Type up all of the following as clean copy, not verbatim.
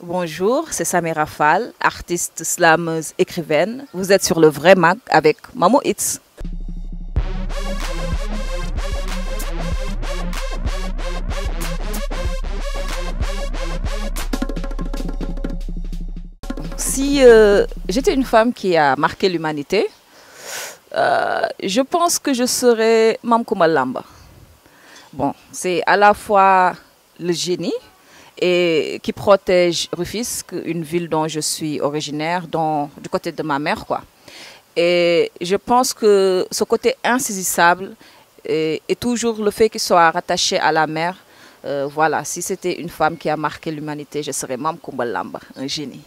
Bonjour, c'est Samira Fall, artiste slameuse écrivaine. Vous êtes sur le vrai mag avec Mamo Hits. Si j'étais une femme qui a marqué l'humanité, je pense que je serais Mam Kumba Lamba. Bon, c'est à la fois le génie et qui protège Rufisque, une ville dont je suis originaire, du côté de ma mère, quoi. Et je pense que ce côté insaisissable est toujours le fait qu'il soit rattaché à la mer. Voilà, si c'était une femme qui a marqué l'humanité, je serais Mam Kumba Lamba, un génie.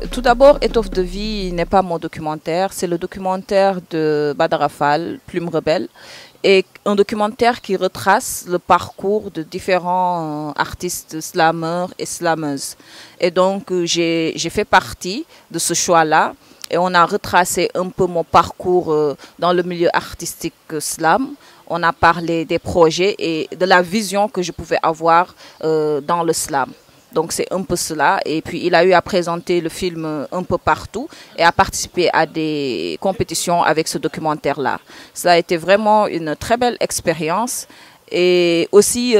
Tout d'abord, Étoffe de vie n'est pas mon documentaire, c'est le documentaire de Badara Fall, Plume Rebelle, et un documentaire qui retrace le parcours de différents artistes slameurs et slameuses. Et donc, j'ai fait partie de ce choix-là et on a retracé un peu mon parcours dans le milieu artistique slam. On a parlé des projets et de la vision que je pouvais avoir dans le slam. Donc c'est un peu cela. Et puis il a eu à présenter le film un peu partout et à participer à des compétitions avec ce documentaire-là. Cela a été vraiment une très belle expérience et aussi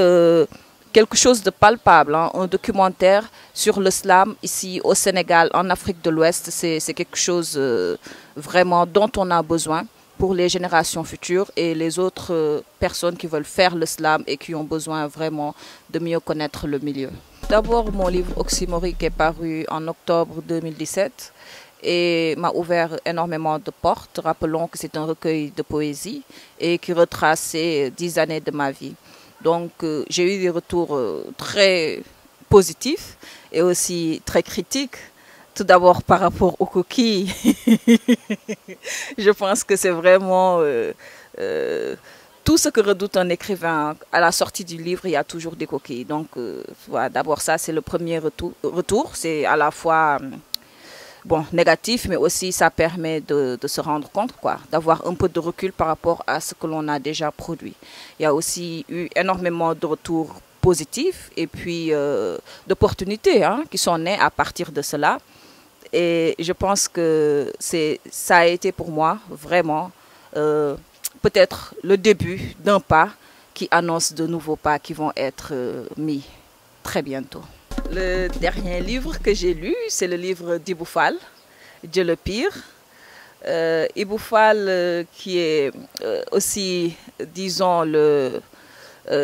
quelque chose de palpable, hein, un documentaire sur le slam ici au Sénégal, en Afrique de l'Ouest. C'est quelque chose vraiment dont on a besoin pour les générations futures et les autres personnes qui veulent faire le slam et qui ont besoin vraiment de mieux connaître le milieu. D'abord, mon livre Oxymorique est paru en octobre 2017 et m'a ouvert énormément de portes. Rappelons que c'est un recueil de poésie et qui retrace 10 années de ma vie. Donc, j'ai eu des retours très positifs et aussi très critiques. Tout d'abord, par rapport aux coquilles, je pense que c'est vraiment tout ce que redoute un écrivain. À la sortie du livre, il y a toujours des coquilles. Donc, voilà, d'abord, ça, c'est le premier retour. C'est à la fois bon, négatif, mais aussi ça permet de se rendre compte, quoi, d'avoir un peu de recul par rapport à ce que l'on a déjà produit. Il y a aussi eu énormément de retours positifs et puis d'opportunités hein, qui sont nées à partir de cela. Et je pense que ça a été pour moi vraiment peut-être le début d'un pas qui annonce de nouveaux pas qui vont être mis très bientôt. Le dernier livre que j'ai lu, c'est le livre d'Ibou Fall, Dieu le pire. Ibou Fall qui est aussi, disons,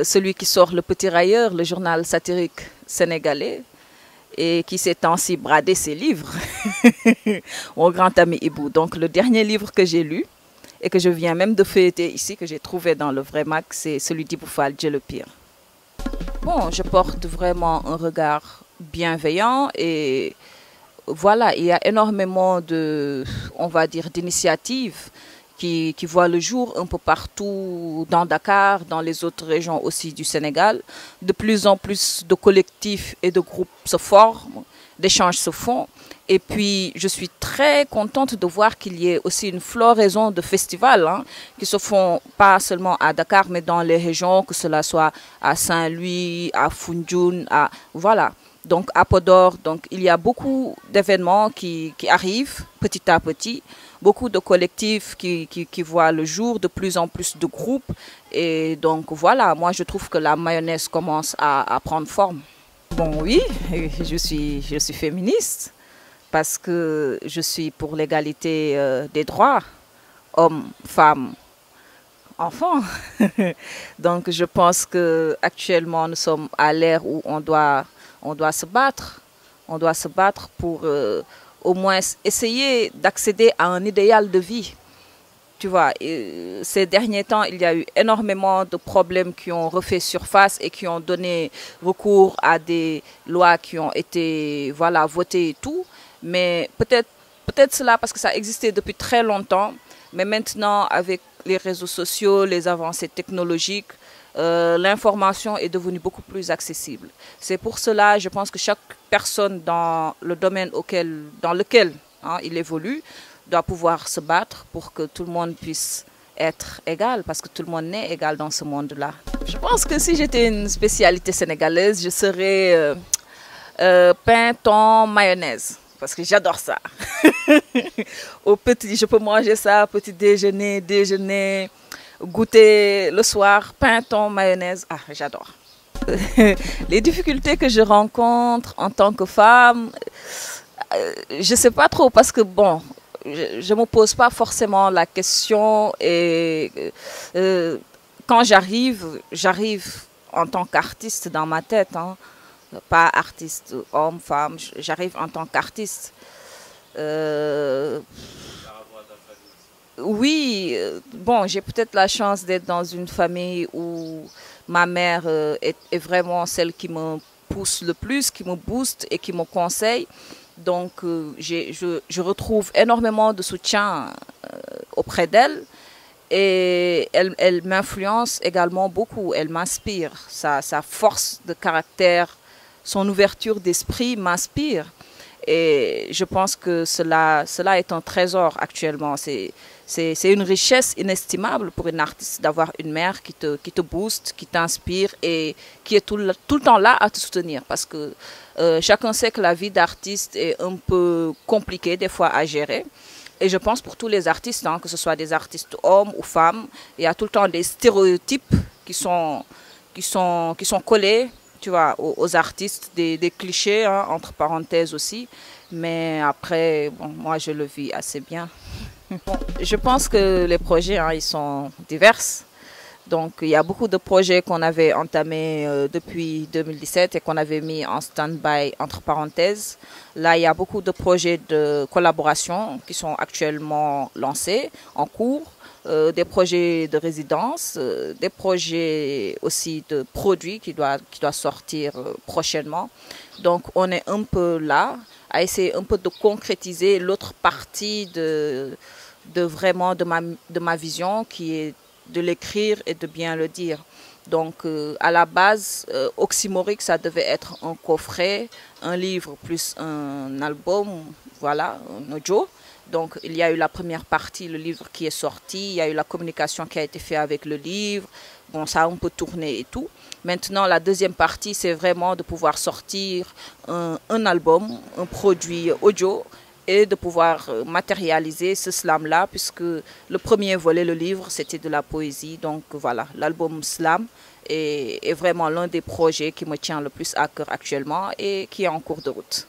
celui qui sort Le Petit Railleur, le journal satirique sénégalais, et qui s'est ainsi bradé ses livres, mon grand ami Ibou. Donc le dernier livre que j'ai lu et que je viens même de feuilleter ici, que j'ai trouvé dans le vrai Mac, c'est celui d'Ibou Fall, Dieu le pire. Bon, je porte vraiment un regard bienveillant et voilà, il y a énormément de, on va dire, d'initiatives qui voient le jour un peu partout dans Dakar, dans les autres régions aussi du Sénégal. De plus en plus de collectifs et de groupes se forment, d'échanges se font. Et puis, je suis très contente de voir qu'il y ait aussi une floraison de festivals hein, qui se font pas seulement à Dakar, mais dans les régions, que cela soit à Saint-Louis, à Foundiougne, voilà. Donc à Podor, donc il y a beaucoup d'événements qui arrivent petit à petit, beaucoup de collectifs qui voient le jour, de plus en plus de groupes. Et donc voilà, moi je trouve que la mayonnaise commence à prendre forme. Bon oui, je suis féministe parce que je suis pour l'égalité des droits, hommes, femmes, enfants. Donc je pense qu'actuellement nous sommes à l'ère où on doit se battre. On doit se battre pour au moins essayer d'accéder à un idéal de vie. Tu vois, ces derniers temps, il y a eu énormément de problèmes qui ont refait surface et qui ont donné recours à des lois qui ont été voilà, votées et tout. Mais peut-être cela parce que ça existait depuis très longtemps. Mais maintenant, avec les réseaux sociaux, les avancées technologiques, l'information est devenue beaucoup plus accessible. C'est pour cela, je pense que chaque personne dans le domaine dans lequel hein, il évolue doit pouvoir se battre pour que tout le monde puisse être égal, parce que tout le monde n'est égal dans ce monde-là. Je pense que si j'étais une spécialité sénégalaise, je serais pain, thon, mayonnaise. Parce que j'adore ça. Au petit, je peux manger ça, petit déjeuner, déjeuner, goûter le soir, pain, thon, mayonnaise. Ah, j'adore. Les difficultés que je rencontre en tant que femme, je ne sais pas trop parce que bon, je ne me pose pas forcément la question et quand j'arrive en tant qu'artiste dans ma tête, hein, pas artiste homme, femme, j'arrive en tant qu'artiste. Euh, oui, bon, j'ai peut-être la chance d'être dans une famille où ma mère est vraiment celle qui me pousse le plus, qui me booste et qui me conseille. Donc, je retrouve énormément de soutien auprès d'elle et elle m'influence également beaucoup. Elle m'inspire. Sa force de caractère, son ouverture d'esprit m'inspire. Et je pense que cela est un trésor actuellement. C'est une richesse inestimable pour une artiste d'avoir une mère qui te booste, qui t'inspire et qui est tout le temps là à te soutenir. Parce que chacun sait que la vie d'artiste est un peu compliquée des fois à gérer. Et je pense pour tous les artistes, hein, que ce soit des artistes hommes ou femmes, il y a tout le temps des stéréotypes qui sont collés, tu vois, aux artistes, des clichés, hein, entre parenthèses aussi. Mais après, bon, moi, je le vis assez bien. Je pense que les projets, hein, ils sont divers. Donc, il y a beaucoup de projets qu'on avait entamés depuis 2017 et qu'on avait mis en stand-by entre parenthèses. Là, il y a beaucoup de projets de collaboration qui sont actuellement lancés, en cours. Des projets de résidence, des projets aussi de produits qui doivent sortir prochainement. Donc, on est un peu là à essayer un peu de concrétiser l'autre partie vraiment de ma vision qui est de l'écrire et de bien le dire. Donc, à la base, Oxymorique, ça devait être un coffret, un livre plus un album, voilà, un audio. Donc, il y a eu la première partie, le livre qui est sorti, il y a eu la communication qui a été faite avec le livre. Bon, ça a un peu tourné et tout. Maintenant, la deuxième partie, c'est vraiment de pouvoir sortir un album, un produit audio et de pouvoir matérialiser ce slam-là, puisque le premier volet, le livre, c'était de la poésie. Donc voilà, l'album Slam est vraiment l'un des projets qui me tient le plus à cœur actuellement et qui est en cours de route.